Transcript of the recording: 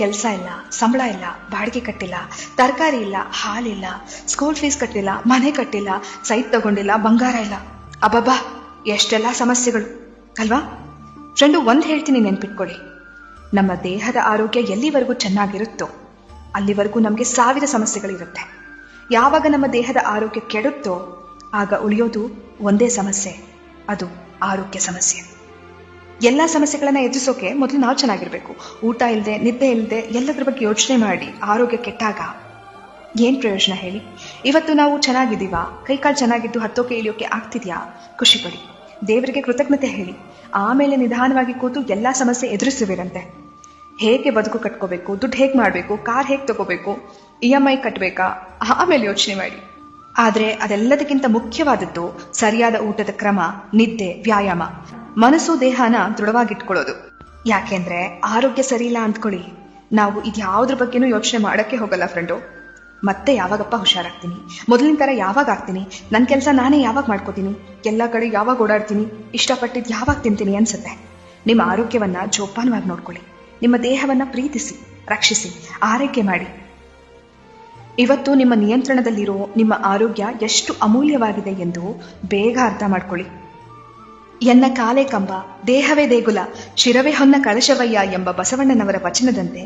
ಕೆಲಸ ಇಲ್ಲ, ಸಂಬಳ ಇಲ್ಲ, ಬಾಡಿಗೆ ಕಟ್ಟಿಲ್ಲ, ತರಕಾರಿ ಇಲ್ಲ, ಹಾಲಿಲ್ಲ, ಸ್ಕೂಲ್ ಫೀಸ್ ಕಟ್ಟಿಲ್ಲ, ಮನೆ ಕಟ್ಟಿಲ್ಲ, ಸೈಟ್ ತಗೊಂಡಿಲ್ಲ, ಬಂಗಾರ ಇಲ್ಲ. ಅಬ್ಬಬ್ಬಾ, ಎಷ್ಟೆಲ್ಲ ಸಮಸ್ಯೆಗಳು ಅಲ್ವಾ? ಫ್ರೆಂಡು, ಒಂದು ಹೇಳ್ತೀನಿ, ನೆನ್ಪಿಟ್ಕೊಳ್ಳಿ. ನಮ್ಮ ದೇಹದ ಆರೋಗ್ಯ ಎಲ್ಲಿವರೆಗೂ ಚೆನ್ನಾಗಿರುತ್ತೋ ಅಲ್ಲಿವರೆಗೂ ನಮಗೆ 1000 ಸಮಸ್ಯೆಗಳಿರುತ್ತೆ. ಯಾವಾಗ ನಮ್ಮ ದೇಹದ ಆರೋಗ್ಯ ಕೆಡುತ್ತೋ ಆಗ ಉಳಿಯೋದು ಒಂದೇ ಸಮಸ್ಯೆ, ಅದು ಆರೋಗ್ಯ ಸಮಸ್ಯೆ. ಎಲ್ಲ ಸಮಸ್ಯೆಗಳನ್ನ ಎದುರಿಸೋಕೆ ಮೊದಲು ನಾವು ಚೆನ್ನಾಗಿರ್ಬೇಕು. ಊಟ ಇಲ್ಲದೆ, ನಿದ್ದೆ ಇಲ್ಲದೆ, ಎಲ್ಲದ್ರ ಬಗ್ಗೆ ಯೋಚನೆ ಮಾಡಿ ಆರೋಗ್ಯ ಕೆಟ್ಟಾಗ ಏನ್ ಪ್ರಯೋಜನ ಹೇಳಿ? ಇವತ್ತು ನಾವು ಚೆನ್ನಾಗಿದ್ದೀವಾ? ಕೈಕಾಲು ಚೆನ್ನಾಗಿದ್ದು ಹತ್ತೋಕೆ ಇಳಿಯೋಕೆ ಆಗ್ತಿದ್ಯಾ? ಖುಷಿ ಪಡಿ, ದೇವರಿಗೆ ಕೃತಜ್ಞತೆ ಹೇಳಿ. ಆಮೇಲೆ ನಿಧಾನವಾಗಿ ಕೂತು ಎಲ್ಲಾ ಸಮಸ್ಯೆ ಎದುರಿಸುವಿರಂತೆ. ಹೇಗೆ ಬದುಕು ಕಟ್ಕೋಬೇಕು, ದುಡ್ಡು ಹೇಗೆ ಮಾಡಬೇಕು, ಕಾರ್ ಹೇಗೆ ತಗೋಬೇಕು, EMI ಕಟ್ಟಬೇಕಾ, ಆಮೇಲೆ ಯೋಚನೆ ಮಾಡಿ. ಆದ್ರೆ ಅದೆಲ್ಲದಕ್ಕಿಂತ ಮುಖ್ಯವಾದದ್ದು ಸರಿಯಾದ ಊಟದ ಕ್ರಮ, ನಿದ್ದೆ, ವ್ಯಾಯಾಮ, ಮನಸ್ಸು ದೇಹನ ದೃಢವಾಗಿಟ್ಕೊಳ್ಳೋದು. ಯಾಕೆಂದ್ರೆ ಆರೋಗ್ಯ ಸರಿ ಇಲ್ಲ ಅಂದ್ಕೊಳ್ಳಿ, ನಾವು ಇದ್ಯಾವುದ್ರ ಬಗ್ಗೆನೂ ಯೋಚನೆ ಮಾಡಕ್ಕೆ ಹೋಗಲ್ಲ ಫ್ರೆಂಡು. ಮತ್ತೆ ಯಾವಾಗಪ್ಪ ಹುಷಾರಾಗ್ತೀನಿ, ಮೊದಲಿನ ತರ ಯಾವಾಗ ಆಗ್ತೀನಿ, ನನ್ನ ಕೆಲಸ ನಾನೇ ಯಾವಾಗ ಮಾಡ್ಕೋತೀನಿ, ಎಲ್ಲ ಕಡೆ ಯಾವಾಗ ಓಡಾಡ್ತೀನಿ, ಇಷ್ಟಪಟ್ಟಿದ್ದು ಯಾವಾಗ ತಿಂತೀನಿ ಅನ್ಸುತ್ತೆ. ನಿಮ್ಮ ಆರೋಗ್ಯವನ್ನ ಜೋಪಾನವಾಗಿ ನೋಡ್ಕೊಳ್ಳಿ. ನಿಮ್ಮ ದೇಹವನ್ನ ಪ್ರೀತಿಸಿ, ರಕ್ಷಿಸಿ, ಆರೈಕೆ ಮಾಡಿ. ಇವತ್ತು ನಿಮ್ಮ ನಿಯಂತ್ರಣದಲ್ಲಿರೋ ನಿಮ್ಮ ಆರೋಗ್ಯ ಎಷ್ಟು ಅಮೂಲ್ಯವಾಗಿದೆ ಎಂದು ಬೇಗ ಅರ್ಥ ಮಾಡ್ಕೊಳ್ಳಿ. ಎನ್ನ ಕಾಲೇ ಕಂಬ, ದೇಹವೇ ದೇಗುಲ, ಶಿರವೇ ಹೊನ್ನ ಕಳಶವಯ್ಯ ಎಂಬ ಬಸವಣ್ಣನವರ ವಚನದಂತೆ